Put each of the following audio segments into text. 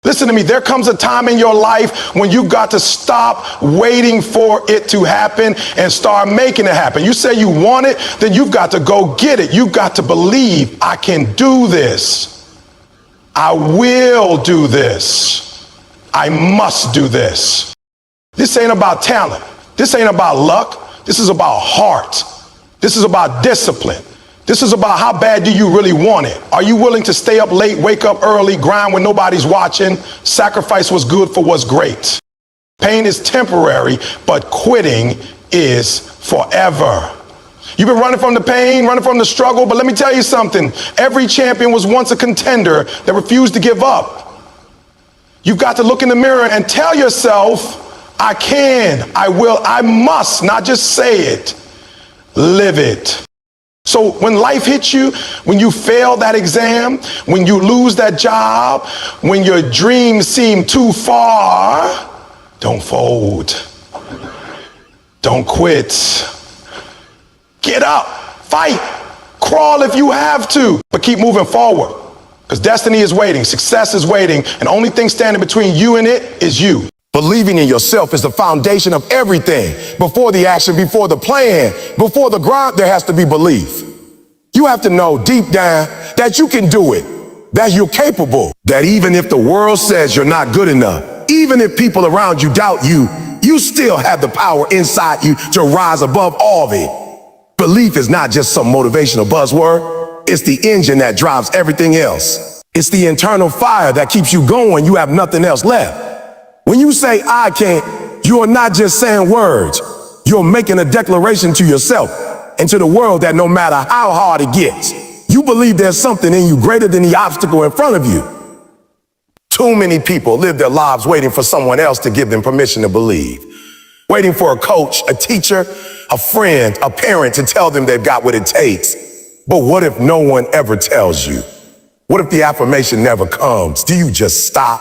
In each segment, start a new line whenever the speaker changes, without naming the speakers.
Listen to me, there comes a time in your life when you got to stop waiting for it to happen and start making it happen. You say you want it, then you've got to go get it. You've got to believe, I can do this. I will do this. I must do this. This ain't about talent. This ain't about luck. This is about heart. This is about discipline. This is about how bad do you really want it? Are you willing to stay up late, wake up early, grind when nobody's watching, sacrifice what's good for what's great? Pain is temporary, but quitting is forever. You've been running from the pain, running from the struggle, but let me tell you something. Every champion was once a contender that refused to give up. You've got to look in the mirror and tell yourself, I can, I will, I must, not just say it, live it. So when life hits you, when you fail that exam, when you lose that job, when your dreams seem too far, don't fold. Don't quit. Get up, fight, crawl if you have to, but keep moving forward. Because destiny is waiting, success is waiting, and the only thing standing between you and it is you. Believing in yourself is the foundation of everything. Before the action, before the plan, before the grind, there has to be belief. You have to know deep down that you can do it, that you're capable, that even if the world says you're not good enough, even if people around you doubt you, you still have the power inside you to rise above all of it. Belief is not just some motivational buzzword. It's the engine that drives everything else. It's the internal fire that keeps you going. You have nothing else left. When you say, I can't, you are not just saying words. You're making a declaration to yourself and to the world that no matter how hard it gets, you believe there's something in you greater than the obstacle in front of you. Too many people live their lives waiting for someone else to give them permission to believe. Waiting for a coach, a teacher, a friend, a parent to tell them they've got what it takes. But what if no one ever tells you? What if the affirmation never comes? Do you just stop?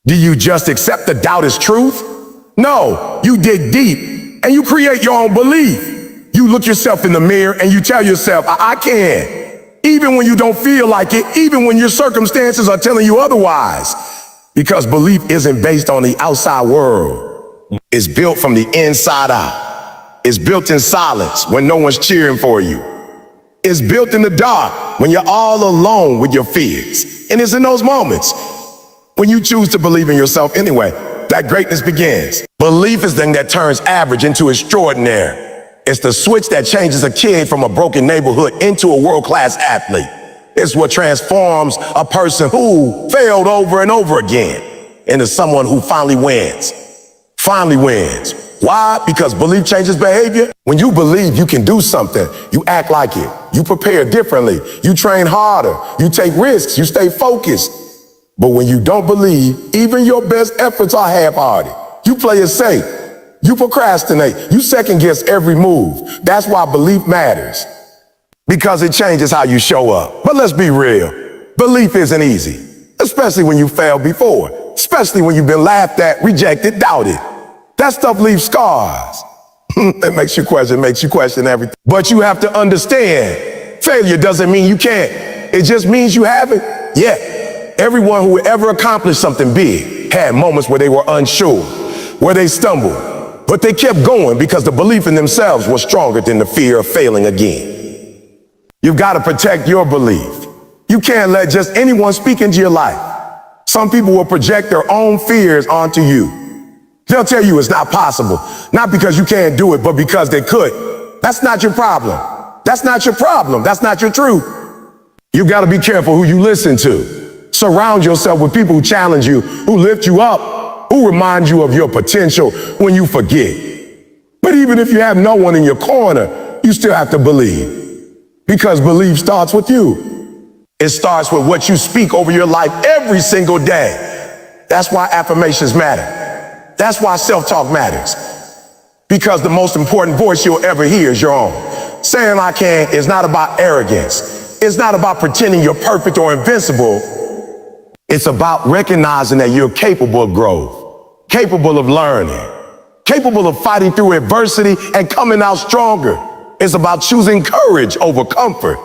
Do you just accept the doubt as truth? No, you dig deep and you create your own belief. You look yourself in the mirror and you tell yourself, I can. Even when you don't feel like it, even when your circumstances are telling you otherwise. Because belief isn't based on the outside world. It's built from the inside out. It's built in silence when no one's cheering for you. It's built in the dark when you're all alone with your fears. And it's in those moments when you choose to believe in yourself anyway, that greatness begins. Belief is the thing that turns average into extraordinary. It's the switch that changes a kid from a broken neighborhood into a world-class athlete. It's what transforms a person who failed over and over again into someone who finally wins. Finally wins. Why? Because belief changes behavior. When you believe you can do something, you act like it. You prepare differently. You train harder. You take risks. You stay focused. But when you don't believe, even your best efforts are half-hearted. You play it safe. You procrastinate. You second-guess every move. That's why belief matters. Because it changes how you show up. But let's be real. Belief isn't easy. Especially when you failed before. Especially when you've been laughed at, rejected, doubted. That stuff leaves scars. It makes you question everything. But you have to understand, failure doesn't mean you can't. It just means you haven't yet. Everyone who ever accomplished something big had moments where they were unsure, where they stumbled, but they kept going because the belief in themselves was stronger than the fear of failing again. You've got to protect your belief. You can't let just anyone speak into your life. Some people will project their own fears onto you. They'll tell you it's not possible, not because you can't do it, but because they could. That's not your problem. That's not your problem. That's not your truth. You've got to be careful who you listen to. Surround yourself with people who challenge you, who lift you up, who remind you of your potential when you forget. But even if you have no one in your corner, you still have to believe. Because belief starts with you. It starts with what you speak over your life every single day. That's why affirmations matter. That's why self-talk matters. Because the most important voice you'll ever hear is your own. Saying I can is not about arrogance. It's not about pretending you're perfect or invincible. It's about recognizing that you're capable of growth, capable of learning, capable of fighting through adversity and coming out stronger. It's about choosing courage over comfort,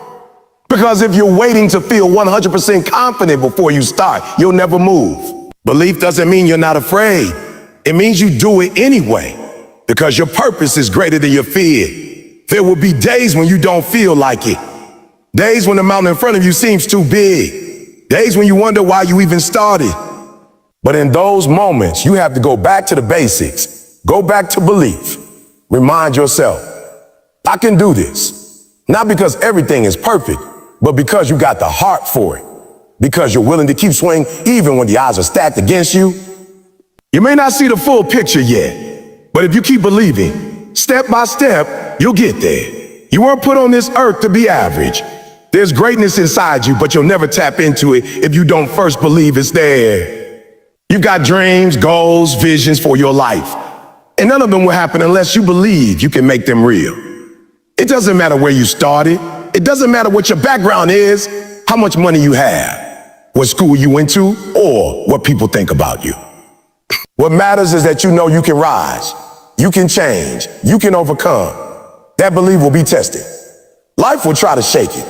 Because if you're waiting to feel 100% confident before you start, you'll never move. Belief doesn't mean you're not afraid. It means you do it anyway, because your purpose is greater than your fear. There will be days when you don't feel like it. Days when the mountain in front of you seems too big. Days when you wonder why you even started. But in those moments, you have to go back to the basics. Go back to belief. Remind yourself, I can do this. Not because everything is perfect, but because you got the heart for it. Because you're willing to keep swinging even when the odds are stacked against you. You may not see the full picture yet, but if you keep believing, step by step, you'll get there. You weren't put on this earth to be average. There's greatness inside you, but you'll never tap into it if you don't first believe it's there. You've got dreams, goals, visions for your life, and none of them will happen unless you believe you can make them real. It doesn't matter where you started. It doesn't matter what your background is, how much money you have, what school you went to, or what people think about you. What matters is that you know you can rise, you can change, you can overcome. That belief will be tested. Life will try to shake it.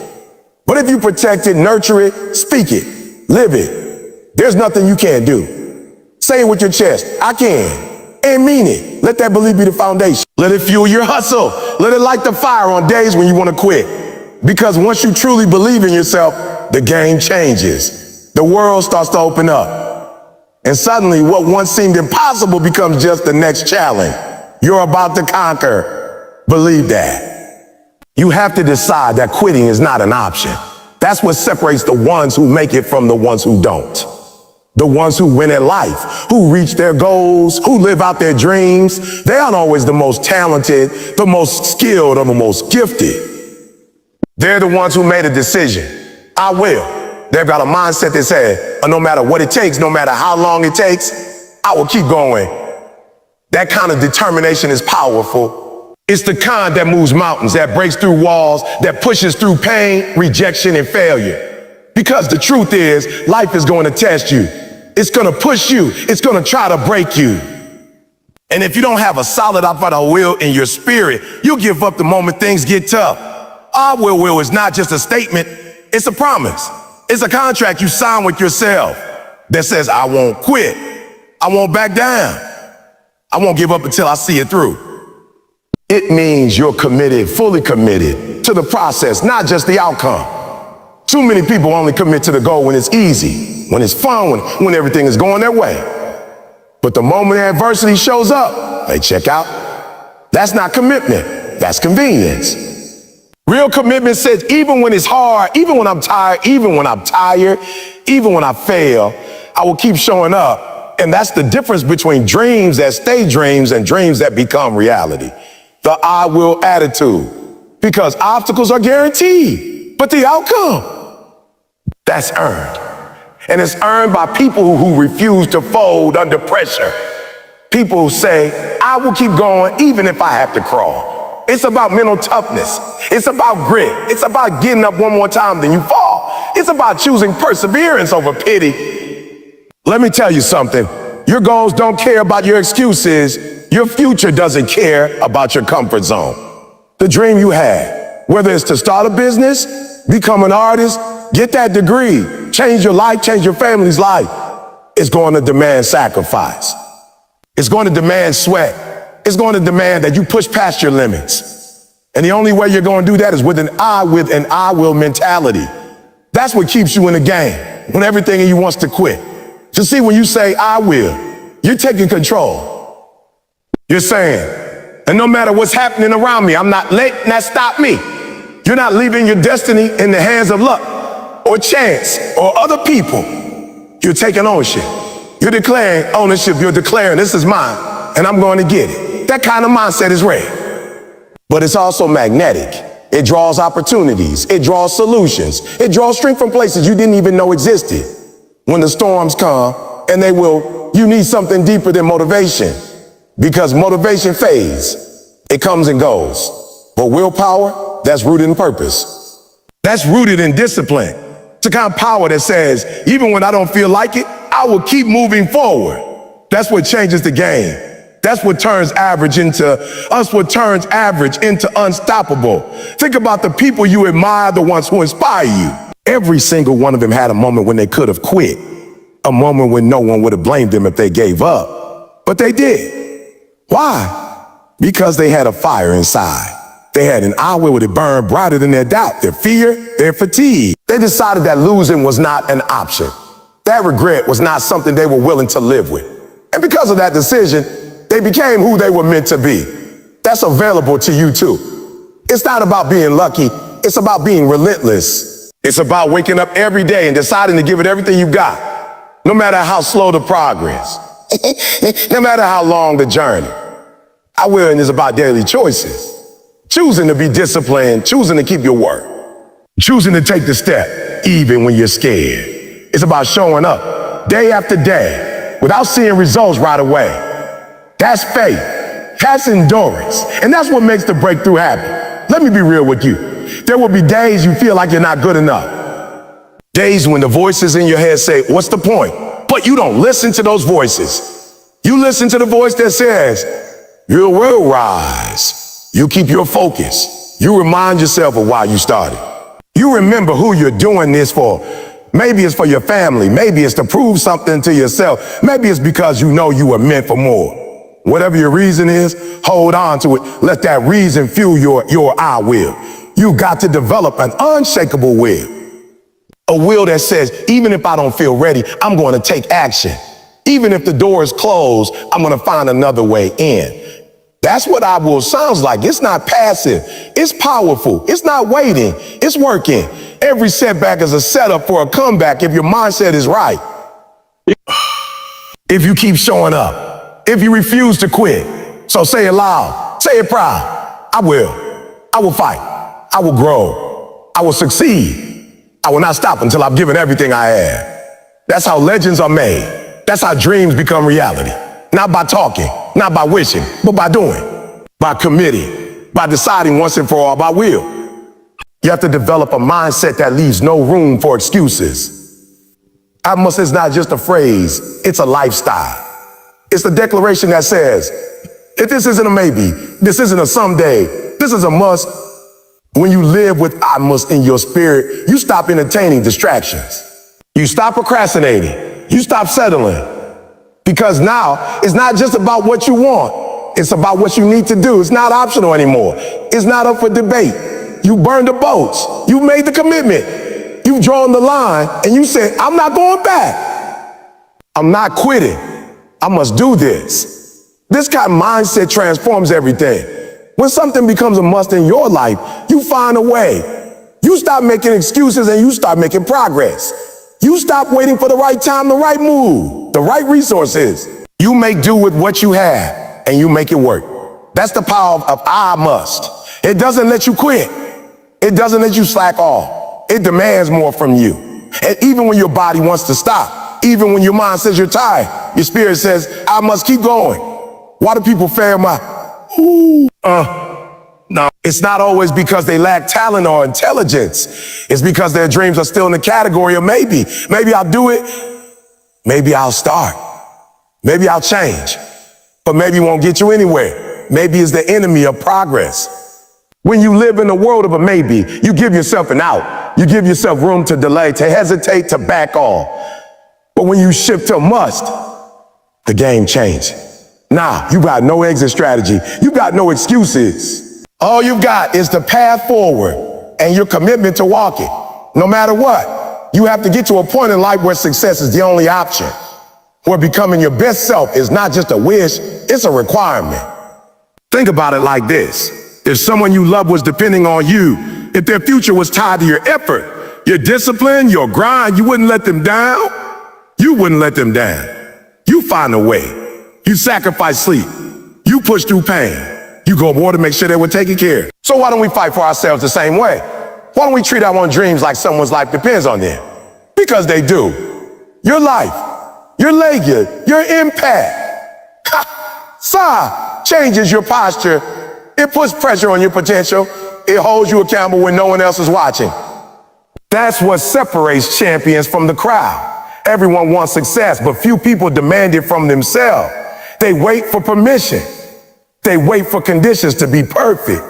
But if you protect it, nurture it, speak it, live it, there's nothing you can't do. Say it with your chest, I can, and mean it. Let that belief be the foundation. Let it fuel your hustle. Let it light the fire on days when you want to quit. Because once you truly believe in yourself, the game changes. The world starts to open up. And suddenly what once seemed impossible becomes just the next challenge. You're about to conquer. Believe that. You have to decide that quitting is not an option. That's what separates the ones who make it from the ones who don't. The ones who win at life, who reach their goals, who live out their dreams. They aren't always the most talented, the most skilled, or the most gifted. They're the ones who made a decision. I will. They've got a mindset that says, no matter what it takes, no matter how long it takes, I will keep going. That kind of determination is powerful. It's the kind that moves mountains, that breaks through walls, that pushes through pain, rejection, and failure. Because the truth is, life is going to test you. It's going to push you. It's going to try to break you. And if you don't have a solid operative will in your spirit, you'll give up the moment things get tough. Our will is not just a statement, it's a promise. It's a contract you sign with yourself that says, I won't quit. I won't back down. I won't give up until I see it through. It means you're committed, fully committed to the process, not just the outcome. Too many people only commit to the goal when it's easy, when it's fun, when everything is going their way. But the moment adversity shows up, they check out. That's not commitment, that's convenience. Real commitment says, even when it's hard, even when I'm tired, even when I fail, I will keep showing up. And that's the difference between dreams that stay dreams and dreams that become reality. The I will attitude. Because obstacles are guaranteed, but the outcome, that's earned. And it's earned by people who refuse to fold under pressure. People who say, I will keep going even if I have to crawl. It's about mental toughness. It's about grit. It's about getting up one more time than you fall. It's about choosing perseverance over pity. Let me tell you something. Your goals don't care about your excuses. Your future doesn't care about your comfort zone. The dream you had, whether it's to start a business, become an artist, get that degree, change your life, change your family's life, it's going to demand sacrifice. It's going to demand sweat. It's going to demand that you push past your limits. And the only way you're going to do that is with an I will mentality. That's what keeps you in the game when everything in you wants to quit. You see, when you say I will, you're taking control. You're saying, and no matter what's happening around me, I'm not letting that stop me. You're not leaving your destiny in the hands of luck or chance or other people. You're taking ownership. You're declaring ownership. You're declaring this is mine and I'm going to get it. That kind of mindset is rare, but it's also magnetic. It draws opportunities. It draws solutions. It draws strength from places you didn't even know existed. When the storms come, and they will, you need something deeper than motivation, because motivation fades. It comes and goes. But willpower, that's rooted in purpose. That's rooted in discipline. It's a kind of power that says, even when I don't feel like it, I will keep moving forward. That's what changes the game. That's what turns average into unstoppable. Think about the people you admire, the ones who inspire you. Every single one of them had a moment when they could have quit, a moment when no one would have blamed them if they gave up. But they did. Why? Because they had a fire inside. They had an eye where it burned brighter than their doubt, their fear, their fatigue. They decided that losing was not an option. That regret was not something they were willing to live with. And because of that decision, they became who they were meant to be. That's available to you too. It's not about being lucky. It's about being relentless. It's about waking up every day and deciding to give it everything you got, no matter how slow the progress, no matter how long the journey. Our willing is about daily choices. Choosing to be disciplined, choosing to keep your word, choosing to take the step, even when you're scared. It's about showing up day after day without seeing results right away. That's faith. That's endurance. And that's what makes the breakthrough happen. Let me be real with you. There will be days you feel like you're not good enough. Days when the voices in your head say, what's the point? But you don't listen to those voices. You listen to the voice that says, you will rise. You keep your focus. You remind yourself of why you started. You remember who you're doing this for. Maybe it's for your family. Maybe it's to prove something to yourself. Maybe it's because you know you were meant for more. Whatever your reason is, hold on to it. Let that reason fuel your I will. You got to develop an unshakable will. A will that says, even if I don't feel ready, I'm going to take action. Even if the door is closed, I'm going to find another way in. That's what I will sounds like. It's not passive. It's powerful. It's not waiting. It's working. Every setback is a setup for a comeback if your mindset is right. If you keep showing up, if you refuse to quit. So say it loud, say it proud. I will fight. I will grow. I will succeed. I will not stop until I've given everything I have. That's how legends are made. That's how dreams become reality. Not by talking, not by wishing, but by doing, by committing, by deciding once and for all by will. You have to develop a mindset that leaves no room for excuses. I must is not just a phrase, it's a lifestyle. It's the declaration that says, if this isn't a maybe, this isn't a someday, this is a must. When you live with I must in your spirit, you stop entertaining distractions. You stop procrastinating. You stop settling. Because now it's not just about what you want. It's about what you need to do. It's not optional anymore. It's not up for debate. You burned the boats. You made the commitment. You've drawn the line and you said, I'm not going back. I'm not quitting. I must do this. This kind of mindset transforms everything. When something becomes a must in your life, you find a way. You stop making excuses and you start making progress. You stop waiting for the right time, the right move, the right resources. You make do with what you have and you make it work. That's the power of I must. It doesn't let you quit. It doesn't let you slack off. It demands more from you. And even when your body wants to stop, even when your mind says you're tired, your spirit says, I must keep going. Why do people fail No, it's not always because they lack talent or intelligence. It's because their dreams are still in the category of maybe. Maybe I'll do it. Maybe I'll start. Maybe I'll change. But maybe it won't get you anywhere. Maybe it's the enemy of progress. When you live in the world of a maybe, you give yourself an out. You give yourself room to delay, to hesitate, to back off. But when you shift to a must, the game changes. Now, you got no exit strategy. You got no excuses. All you've got is the path forward and your commitment to walk it. No matter what, you have to get to a point in life where success is the only option, where becoming your best self is not just a wish, it's a requirement. Think about it like this. If someone you love was depending on you, if their future was tied to your effort, your discipline, your grind, you wouldn't let them down. You wouldn't let them down. You find a way. You sacrifice sleep. You push through pain. You go more to make sure they were taken care of. So why don't we fight for ourselves the same way? Why don't we treat our own dreams like someone's life depends on them? Because they do. Your life, your legacy, your impact. Changes your posture. It puts pressure on your potential. It holds you accountable when no one else is watching. That's what separates champions from the crowd. Everyone wants success, but few people demand it from themselves. They wait for permission. They wait for conditions to be perfect.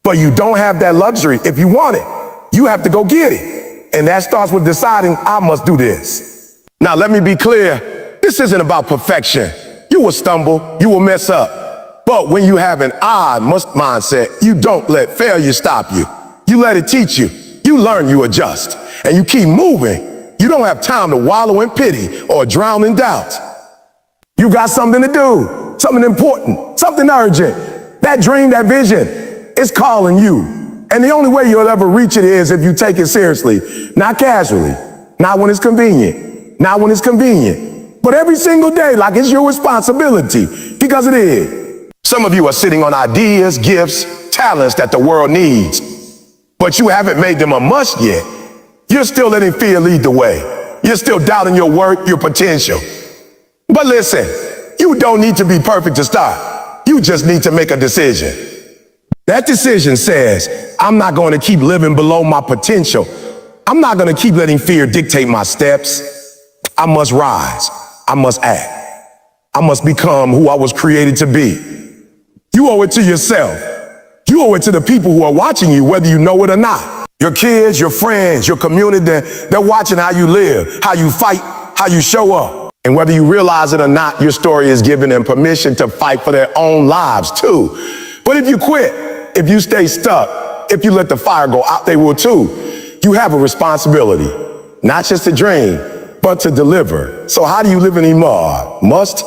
But you don't have that luxury. If you want it, you have to go get it. And that starts with deciding, I must do this. Now, let me be clear. This isn't about perfection. You will stumble. You will mess up. But when you have an I must mindset, you don't let failure stop you. You let it teach you. You learn, you adjust, and you keep moving. You don't have time to wallow in pity or drown in doubt. You got something to do, something important, something urgent. That dream, that vision, is calling you. And the only way you'll ever reach it is if you take it seriously, not casually, not when it's convenient, not when it's convenient, but every single day like it's your responsibility, because it is. Some of you are sitting on ideas, gifts, talents that the world needs, but you haven't made them a must yet. You're still letting fear lead the way. You're still doubting your worth, your potential. But listen, you don't need to be perfect to start. You just need to make a decision. That decision says, I'm not going to keep living below my potential. I'm not going to keep letting fear dictate my steps. I must rise. I must act. I must become who I was created to be. You owe it to yourself. You owe it to the people who are watching you, whether you know it or not. Your kids, your friends, your community, they're watching how you live, how you fight, how you show up. And whether you realize it or not, your story is giving them permission to fight for their own lives too. But if you quit, if you stay stuck, if you let the fire go out, they will too. You have a responsibility, not just to dream, but to deliver. So how do you live anymore? Must?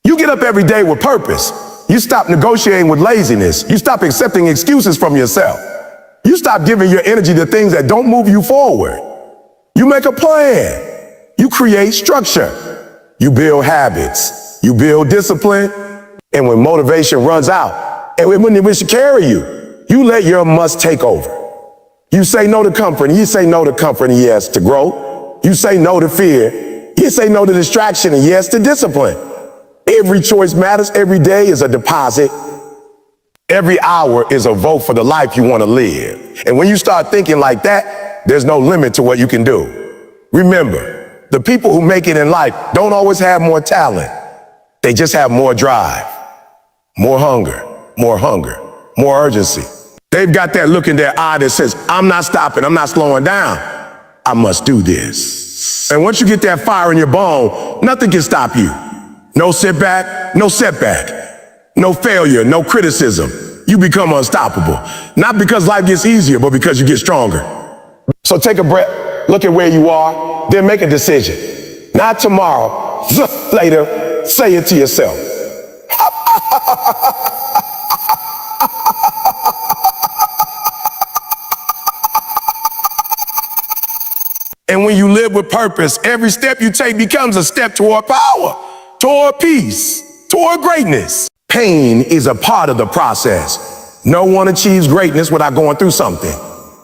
You get up every day with purpose. You stop negotiating with laziness. You stop accepting excuses from yourself. You stop giving your energy to things that don't move you forward. You make a plan. You create structure. You build habits. You build discipline. And when motivation runs out, and when it should carry you, you let your must take over. You say no to comfort, and you say no to comfort and yes to growth. You say no to fear. You say no to distraction and yes to discipline. Every choice matters. Every day is a deposit. Every hour is a vote for the life you want to live. And when you start thinking like that, there's no limit to what you can do. Remember, the people who make it in life don't always have more talent. They just have more drive, more hunger, more urgency. They've got that look in their eye that says, I'm not stopping, I'm not slowing down. I must do this. And once you get that fire in your bone, nothing can stop you. No setback, no setback, no failure, no criticism. You become unstoppable. Not because life gets easier, but because you get stronger. So take a breath, look at where you are, then make a decision. Not tomorrow, later, say it to yourself. And when you live with purpose, every step you take becomes a step toward power, toward peace, toward greatness. Pain is a part of the process. No one achieves greatness without going through something.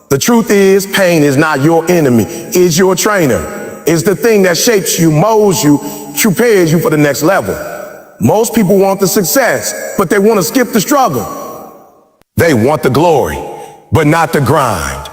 The truth is, pain is not your enemy, it's your trainer. It's the thing that shapes you, molds you, prepares you for the next level. Most people want the success, but they want to skip the struggle. They want the glory, but not the grind.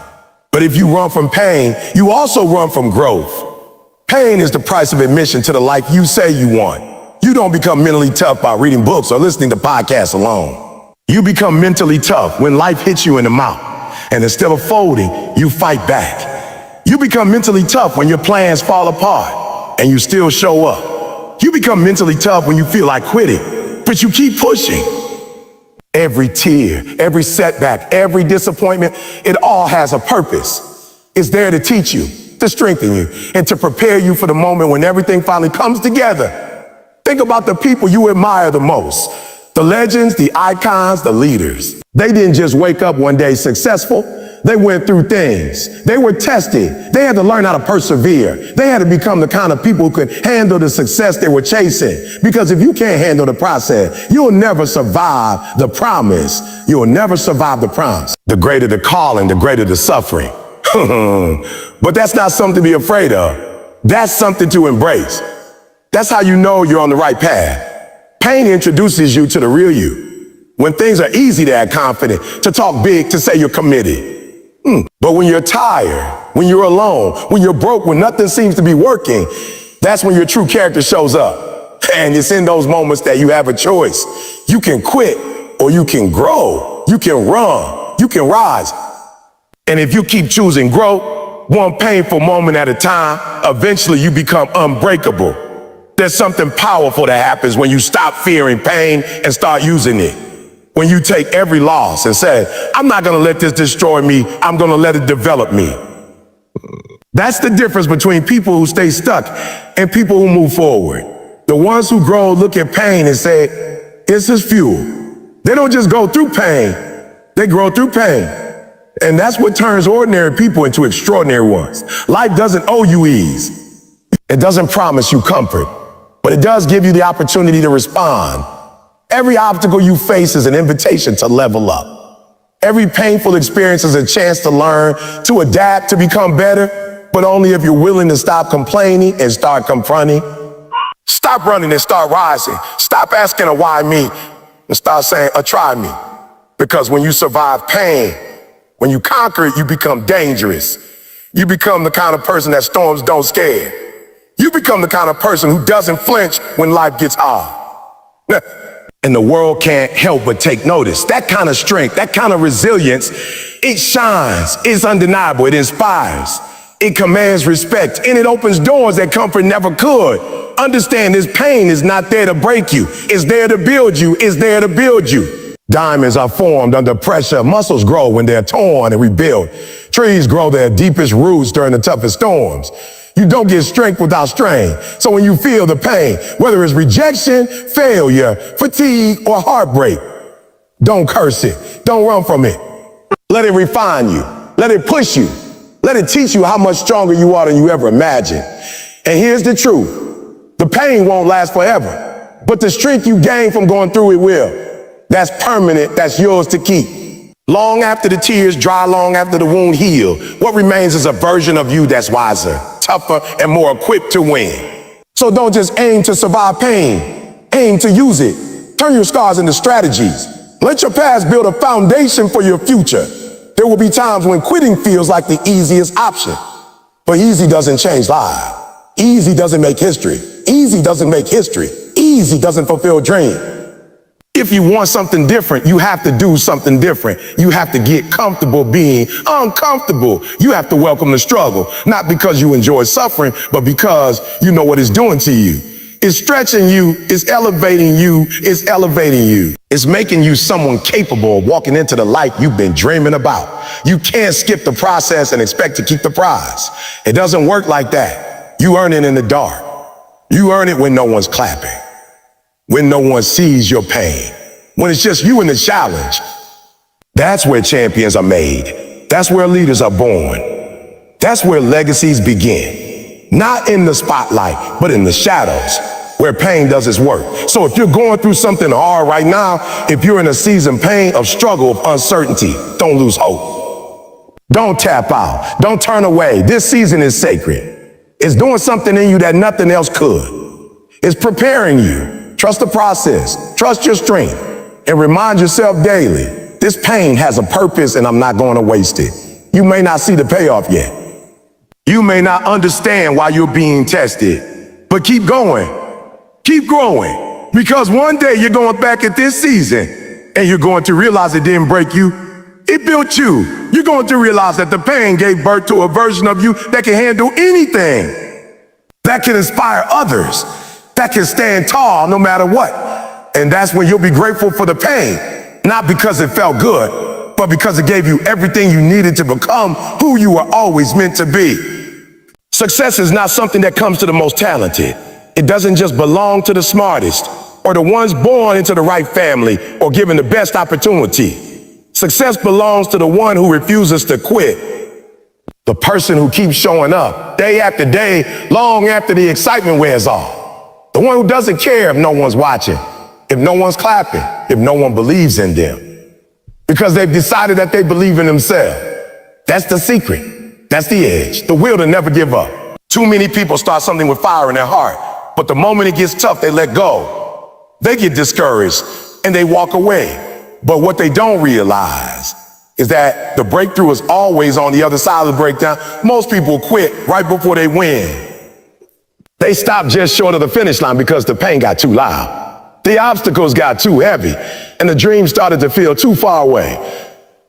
But if you run from pain, you also run from growth. Pain is the price of admission to the life you say you want. You don't become mentally tough by reading books or listening to podcasts alone. You become mentally tough when life hits you in the mouth. And instead of folding, you fight back. You become mentally tough when your plans fall apart and you still show up. You become mentally tough when you feel like quitting, but you keep pushing. Every tear, every setback, every disappointment, it all has a purpose. It's there to teach you, to strengthen you, and to prepare you for the moment when everything finally comes together. Think about the people you admire the most. The legends, the icons, the leaders. They didn't just wake up one day successful. They went through things. They were tested. They had to learn how to persevere. They had to become the kind of people who could handle the success they were chasing. Because if you can't handle the process, you'll never survive the promise. You'll never survive the promise. The greater the calling, the greater the suffering. But that's not something to be afraid of. That's something to embrace. That's how you know you're on the right path. Pain introduces you to the real you. When things are easy to act confident, to talk big, to say you're committed. But when you're tired, when you're alone, when you're broke, when nothing seems to be working, that's when your true character shows up.
And it's in those moments that you have a choice. You can quit or you can grow. You can run. You can rise. And if you keep choosing growth, one painful moment at a time, eventually you become unbreakable. There's something powerful that happens when you stop fearing pain and start using it. When you take every loss and say, I'm not going to let this destroy me. I'm going to let it develop me. That's the difference between people who stay stuck and people who move forward. The ones who grow look at pain and say, this is fuel. They don't just go through pain. They grow through pain. And that's what turns ordinary people into extraordinary ones. Life doesn't owe you ease. It doesn't promise you comfort, but it does give you the opportunity to respond. Every obstacle you face is an invitation to level up. Every painful experience is a chance to learn, to adapt, to become better, but only if you're willing to stop complaining and start confronting. Stop running and start rising. Stop asking a why me and start saying a try me. Because when you survive pain, when you conquer it, you become dangerous. You become the kind of person that storms don't scare. You become the kind of person who doesn't flinch when life gets hard. And the world can't help but take notice. That kind of strength, that kind of resilience, it shines, it's undeniable, it inspires, it commands respect, and it opens doors that comfort never could. Understand this pain is not there to break you. It's there to build you. It's there to build you. Diamonds are formed under pressure. Muscles grow when they're torn and rebuilt. Trees grow their deepest roots during the toughest storms. You don't get strength without strain. So when you feel the pain, whether it's rejection, failure, fatigue, or heartbreak, don't curse it. Don't run from it. Let it refine you. Let it push you. Let it teach you how much stronger you are than you ever imagined. And here's the truth. The pain won't last forever, but the strength you gain from going through it will. That's permanent. That's yours to keep. Long after the tears dry, long after the wound heal, what remains is a version of you that's wiser, tougher, and more equipped to win. So don't just aim to survive pain. Aim to use it. Turn your scars into strategies. Let your past build a foundation for your future. There will be times when quitting feels like the easiest option. But easy doesn't change lives. Easy doesn't make history. Easy doesn't make history. Easy doesn't fulfill dreams. If you want something different, you have to do something different. You have to get comfortable being uncomfortable. You have to welcome the struggle, not because you enjoy suffering, but because you know what it's doing to you. It's stretching you, it's elevating you, it's elevating you. It's making you someone capable of walking into the life you've been dreaming about. You can't skip the process and expect to keep the prize. It doesn't work like that. You earn it in the dark. You earn it when no one's clapping. When no one sees your pain, when it's just you and the challenge. That's where champions are made. That's where leaders are born. That's where legacies begin. Not in the spotlight, but in the shadows, where pain does its work. So if you're going through something hard right now, if you're in a season of pain, of struggle, of uncertainty, don't lose hope. Don't tap out. Don't turn away. This season is sacred. It's doing something in you that nothing else could. It's preparing you. Trust the process, trust your strength, and remind yourself daily, this pain has a purpose and I'm not going to waste it. You may not see the payoff yet. You may not understand why you're being tested, but keep going, keep growing, because one day you're going back at this season and you're going to realize it didn't break you, it built you. You're going to realize that the pain gave birth to a version of you that can handle anything, that can inspire others, that can stand tall no matter what. And that's when you'll be grateful for the pain, not because it felt good, but because it gave you everything you needed to become who you were always meant to be. Success is not something that comes to the most talented. It doesn't just belong to the smartest or the ones born into the right family or given the best opportunity. Success belongs to the one who refuses to quit. The person who keeps showing up day after day, long after the excitement wears off. The one who doesn't care if no one's watching, if no one's clapping, if no one believes in them. Because they've decided that they believe in themselves. That's the secret. That's the edge. The will to never give up. Too many people start something with fire in their heart, but the moment it gets tough, they let go. They get discouraged and they walk away. But what they don't realize is that the breakthrough is always on the other side of the breakdown. Most people quit right before they win. They stopped just short of the finish line because the pain got too loud. The obstacles got too heavy, and the dream started to feel too far away.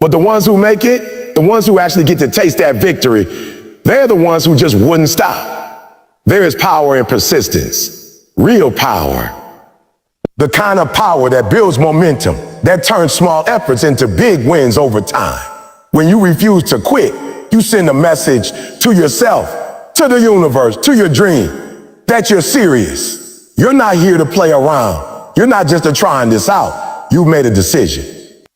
But the ones who make it, the ones who actually get to taste that victory, they're the ones who just wouldn't stop. There is power in persistence, real power. The kind of power that builds momentum, that turns small efforts into big wins over time. When you refuse to quit, you send a message to yourself, to the universe, to your dream, that you're serious. You're not here to play around. You're not just trying this out. You've made a decision.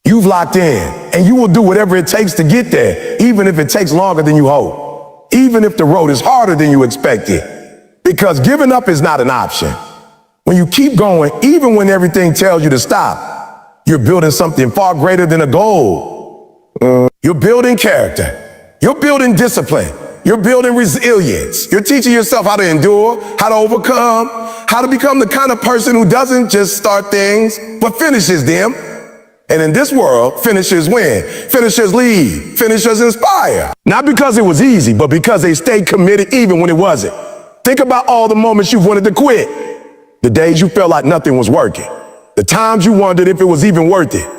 You've locked in, and you will do whatever it takes to get there, even if it takes longer than you hope, even if the road is harder than you expected, because giving up is not an option. When you keep going, even when everything tells you to stop, you're building something far greater than a goal. You're building character. You're building discipline. You're building resilience. You're teaching yourself how to endure, how to overcome, how to become the kind of person who doesn't just start things, but finishes them. And in this world, finishers win, finishers lead, finishers inspire. Not because it was easy, but because they stayed committed even when it wasn't. Think about all the moments you've wanted to quit. The days you felt like nothing was working. The times you wondered if it was even worth it.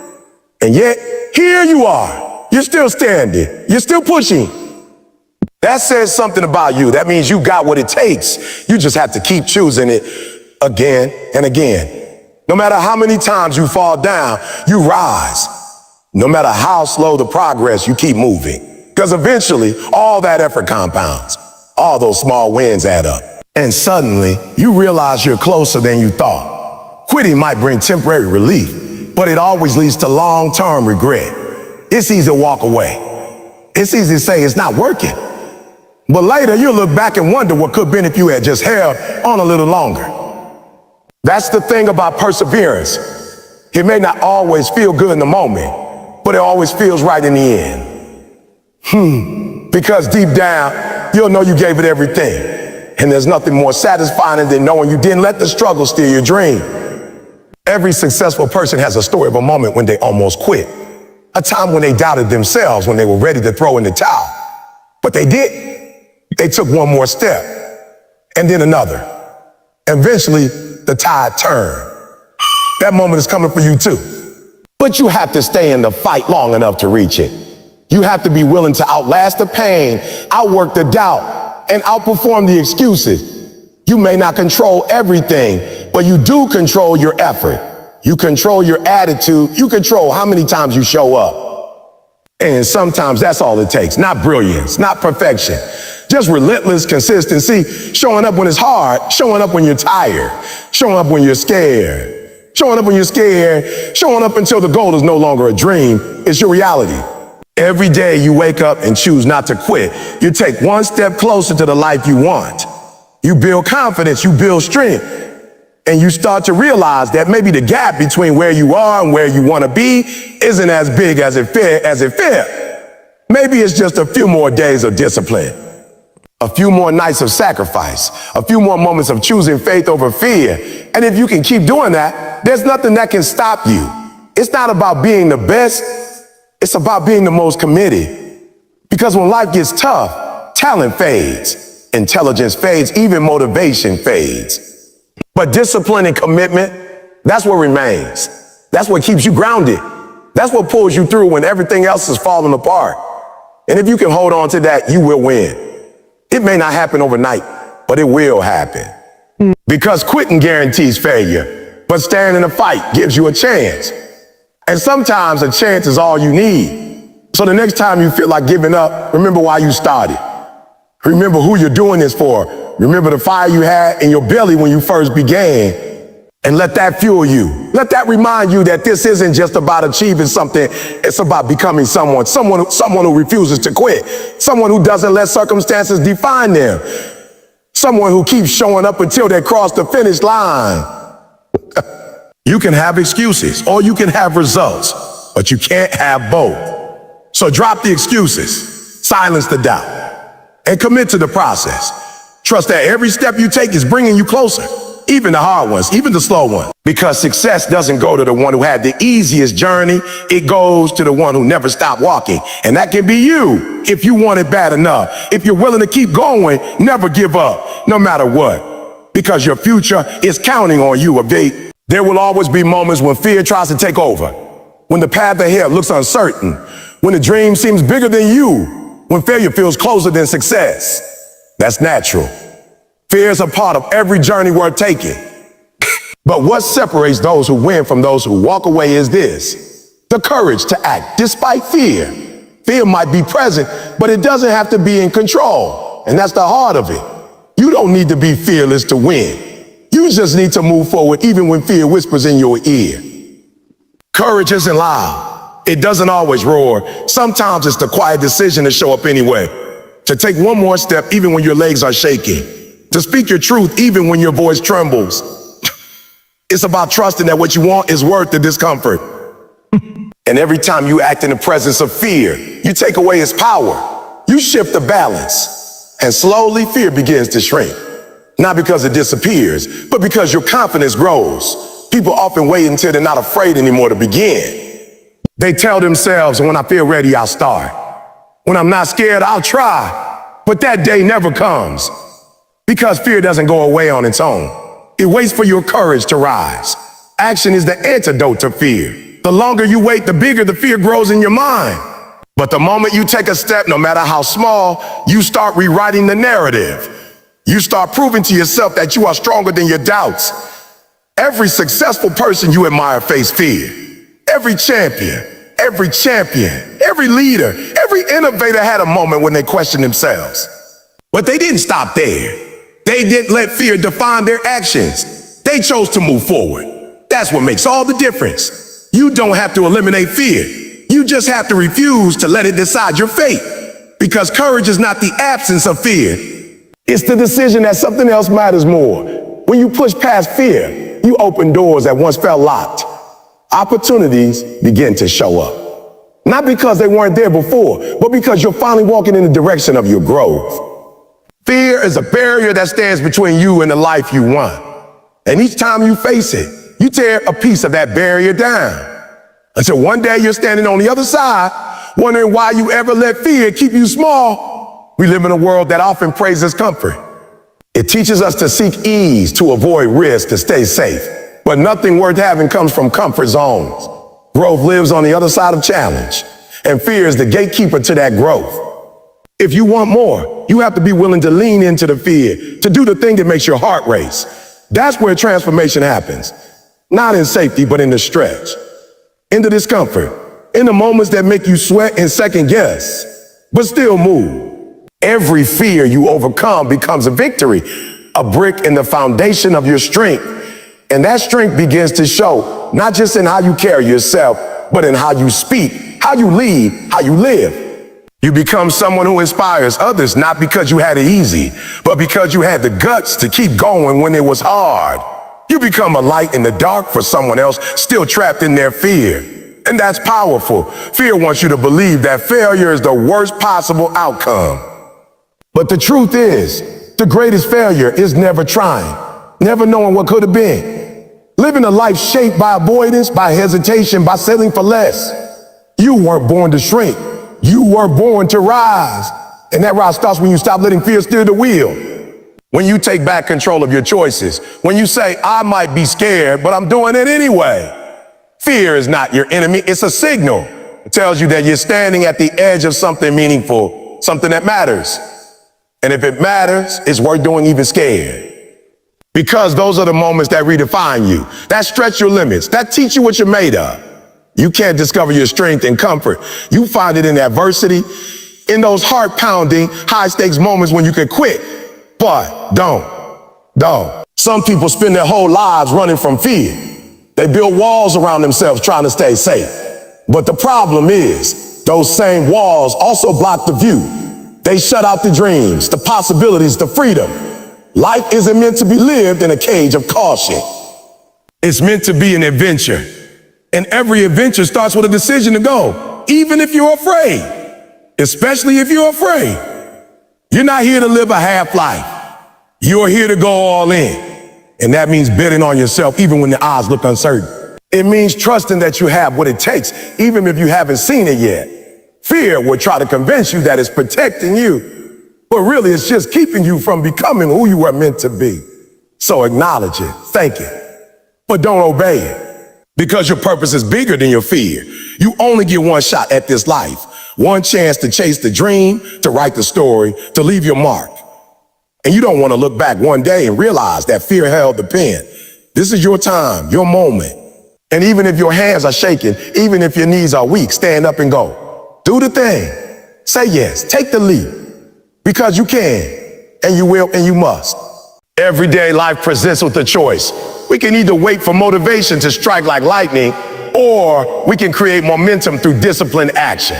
And yet, here you are. You're still standing. You're still pushing. That says something about you. That means you got what it takes. You just have to keep choosing it again and again. No matter how many times you fall down, you rise. No matter how slow the progress, you keep moving. Because eventually, all that effort compounds. All those small wins add up. And suddenly, you realize you're closer than you thought. Quitting might bring temporary relief, but it always leads to long-term regret. It's easy to walk away. It's easy to say it's not working. But later, you'll look back and wonder what could have been if you had just held on a little longer. That's the thing about perseverance. It may not always feel good in the moment, but it always feels right in the end. Because deep down, you'll know you gave it everything. And there's nothing more satisfying than knowing you didn't let the struggle steal your dream. Every successful person has a story of a moment when they almost quit. A time when they doubted themselves, when they were ready to throw in the towel. But they didn't. They took one more step, and then another. Eventually, the tide turned. That moment is coming for you too. But you have to stay in the fight long enough to reach it. You have to be willing to outlast the pain, outwork the doubt, and outperform the excuses. You may not control everything, but you do control your effort. You control your attitude. You control how many times you show up. And sometimes that's all it takes. Not brilliance, not perfection. Just relentless consistency, showing up when it's hard, showing up when you're tired, showing up when you're scared, showing up when you're scared, showing up until the goal is no longer a dream, it's your reality. Every day you wake up and choose not to quit. You take one step closer to the life you want. You build confidence, you build strength, and you start to realize that maybe the gap between where you are and where you want to be isn't as big as it felt. Maybe it's just a few more days of discipline. A few more nights of sacrifice, a few more moments of choosing faith over fear. And if you can keep doing that, there's nothing that can stop you. It's not about being the best, it's about being the most committed. Because when life gets tough, talent fades, intelligence fades, even motivation fades. But discipline and commitment, that's what remains. That's what keeps you grounded. That's what pulls you through when everything else is falling apart. And if you can hold on to that, you will win. It may not happen overnight, but it will happen. Because quitting guarantees failure, but staying in the fight gives you a chance. And sometimes a chance is all you need. So the next time you feel like giving up, remember why you started. Remember who you're doing this for. Remember the fire you had in your belly when you first began. And let that fuel you. Let that remind you that this isn't just about achieving something. It's about becoming someone who refuses to quit. Someone who doesn't let circumstances define them. Someone who keeps showing up until they cross the finish line. You can have excuses or you can have results, but you can't have both. So drop the excuses, silence the doubt, and commit to the process. Trust that every step you take is bringing you closer. Even the hard ones, even the slow ones. Because success doesn't go to the one who had the easiest journey. It goes to the one who never stopped walking. And that can be you if you want it bad enough. If you're willing to keep going, never give up, no matter what. because your future is counting on you. There will always be moments when fear tries to take over, when the path ahead looks uncertain, when the dream seems bigger than you, when failure feels closer than success. That's natural. Fear is a part of every journey worth taking. But what separates those who win from those who walk away is this: the courage to act despite fear. Fear might be present, but it doesn't have to be in control. And that's the heart of it. You don't need to be fearless to win. You just need to move forward even when fear whispers in your ear. Courage isn't loud. It doesn't always roar. Sometimes it's the quiet decision to show up anyway. To take one more step even when your legs are shaking. To speak your truth even when your voice trembles. It's about trusting that what you want is worth the discomfort. And every time you act in the presence of fear, you take away its power. You shift the balance. And slowly fear begins to shrink. Not because it disappears, but because your confidence grows. People often wait until they're not afraid anymore to begin. They tell themselves, when I feel ready, I'll start. When I'm not scared, I'll try. But that day never comes. Because fear doesn't go away on its own. It waits for your courage to rise. Action is the antidote to fear. The longer you wait, the bigger the fear grows in your mind. But the moment you take a step, no matter how small, you start rewriting the narrative. You start proving to yourself that you are stronger than your doubts. Every successful person you admire faced fear. Every champion, every leader, every innovator had a moment when they questioned themselves. But they didn't stop there. They didn't let fear define their actions. They chose to move forward. That's what makes all the difference. You don't have to eliminate fear. You just have to refuse to let it decide your fate. Because courage is not the absence of fear. It's the decision that something else matters more. When you push past fear, you open doors that once felt locked. Opportunities begin to show up. Not because they weren't there before, but because you're finally walking in the direction of your growth. Fear is a barrier that stands between you and the life you want. And each time you face it, you tear a piece of that barrier down. Until one day you're standing on the other side, wondering why you ever let fear keep you small. We live in a world that often praises comfort. It teaches us to seek ease, to avoid risk, to stay safe. But nothing worth having comes from comfort zones. Growth lives on the other side of challenge, and fear is the gatekeeper to that growth. If you want more, you have to be willing to lean into the fear, to do the thing that makes your heart race. That's where transformation happens. Not in safety, but in the stretch. In the discomfort. In the moments that make you sweat and second guess, but still move. Every fear you overcome becomes a victory, a brick in the foundation of your strength. And that strength begins to show, not just in how you carry yourself, but in how you speak, how you lead, how you live. You become someone who inspires others, not because you had it easy, but because you had the guts to keep going when it was hard. You become a light in the dark for someone else still trapped in their fear. And that's powerful. Fear wants you to believe that failure is the worst possible outcome. But the truth is, the greatest failure is never trying, never knowing what could have been. Living a life shaped by avoidance, by hesitation, by settling for less. You weren't born to shrink. You were born to rise. And that rise starts when you stop letting fear steer the wheel. When you take back control of your choices. When you say, I might be scared, but I'm doing it anyway. Fear is not your enemy. It's a signal. It tells you that you're standing at the edge of something meaningful, something that matters. And if it matters, it's worth doing even scared. Because those are the moments that redefine you, that stretch your limits, that teach you what you're made of. You can't discover your strength and comfort. You find it in adversity, in those heart-pounding, high-stakes moments when you can quit. But don't. Some people spend their whole lives running from fear. They build walls around themselves trying to stay safe. But the problem is, those same walls also block the view. They shut out the dreams, the possibilities, the freedom. Life isn't meant to be lived in a cage of caution. It's meant to be an adventure. And every adventure starts with a decision to go, even if you're afraid, especially if you're afraid. You're not here to live a half life. You're here to go all in. And that means betting on yourself even when the odds look uncertain. It means trusting that you have what it takes, even if you haven't seen it yet. Fear will try to convince you that it's protecting you, but really it's just keeping you from becoming who you were meant to be. So acknowledge it, thank it, but don't obey it. Because your purpose is bigger than your fear. You only get one shot at this life, one chance to chase the dream, to write the story, to leave your mark. And you don't want to look back one day and realize that fear held the pen. This is your time, your moment. And even if your hands are shaking, even if your knees are weak, stand up and go. Do the thing. Say yes. Take the leap. Because you can, and you will, and you must. Everyday life presents with a choice. We can either wait for motivation to strike like lightning, or we can create momentum through disciplined action.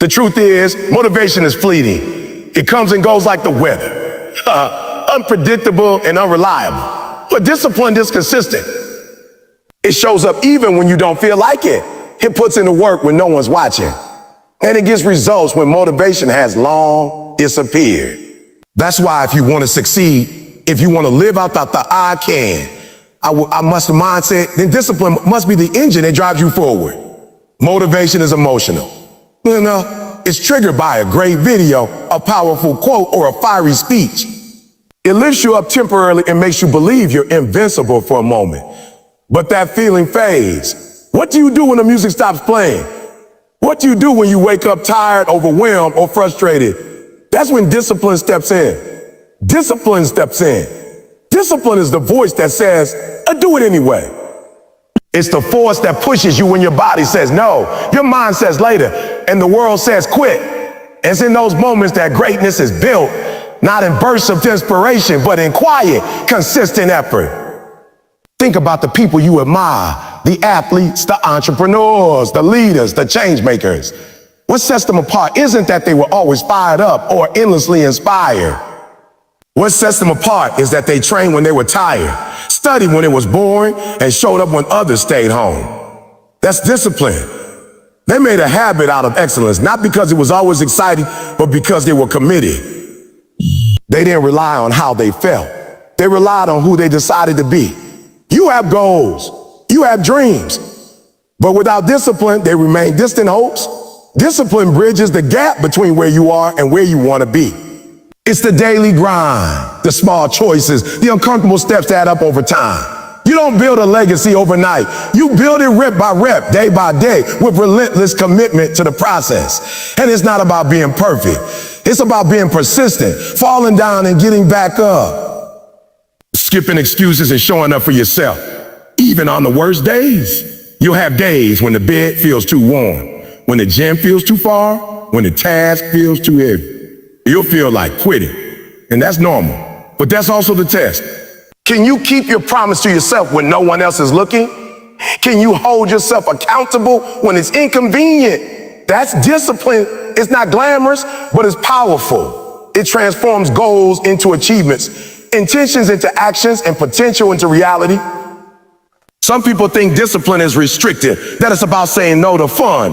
The truth is, motivation is fleeting. It comes and goes like the weather. Unpredictable and unreliable. But discipline is consistent. It shows up even when you don't feel like it. It puts in the work when no one's watching. And it gets results when motivation has long disappeared. That's why if you want to succeed, if you want to live out the I can, I must mindset, then discipline must be the engine that drives you forward. Motivation is emotional. It's triggered by a great video, a powerful quote, or a fiery speech. It lifts you up temporarily and makes you believe you're invincible for a moment. But that feeling fades. What do you do when the music stops playing? What do you do when you wake up tired, overwhelmed, or frustrated? That's when discipline steps in. Discipline steps in. Discipline is the voice that says, I do it anyway. It's the force that pushes you when your body says no, your mind says later, and the world says quit. It's in those moments that greatness is built, not in bursts of inspiration, but in quiet, consistent effort. Think about the people you admire, the athletes, the entrepreneurs, the leaders, the change makers. What sets them apart isn't that they were always fired up or endlessly inspired. What sets them apart is that they trained when they were tired, studied when it was boring, and showed up when others stayed home. That's discipline. They made a habit out of excellence, not because it was always exciting, but because they were committed. They didn't rely on how they felt. They relied on who they decided to be. You have goals. You have dreams. But without discipline, they remain distant hopes. Discipline bridges the gap between where you are and where you want to be. It's the daily grind, the small choices, the uncomfortable steps that add up over time. You don't build a legacy overnight. You build it rep by rep, day by day, with relentless commitment to the process. And it's not about being perfect. It's about being persistent, falling down and getting back up. Skipping excuses and showing up for yourself. Even on the worst days, you'll have days when the bed feels too warm, when the gym feels too far, when the task feels too heavy. You'll feel like quitting, and that's normal, but that's also the test. Can you keep your promise to yourself when no one else is looking? Can you hold yourself accountable when it's inconvenient? That's discipline. It's not glamorous, but it's powerful. It transforms goals into achievements, intentions into actions, and potential into reality. Some people think discipline is restrictive, that it's about saying no to fun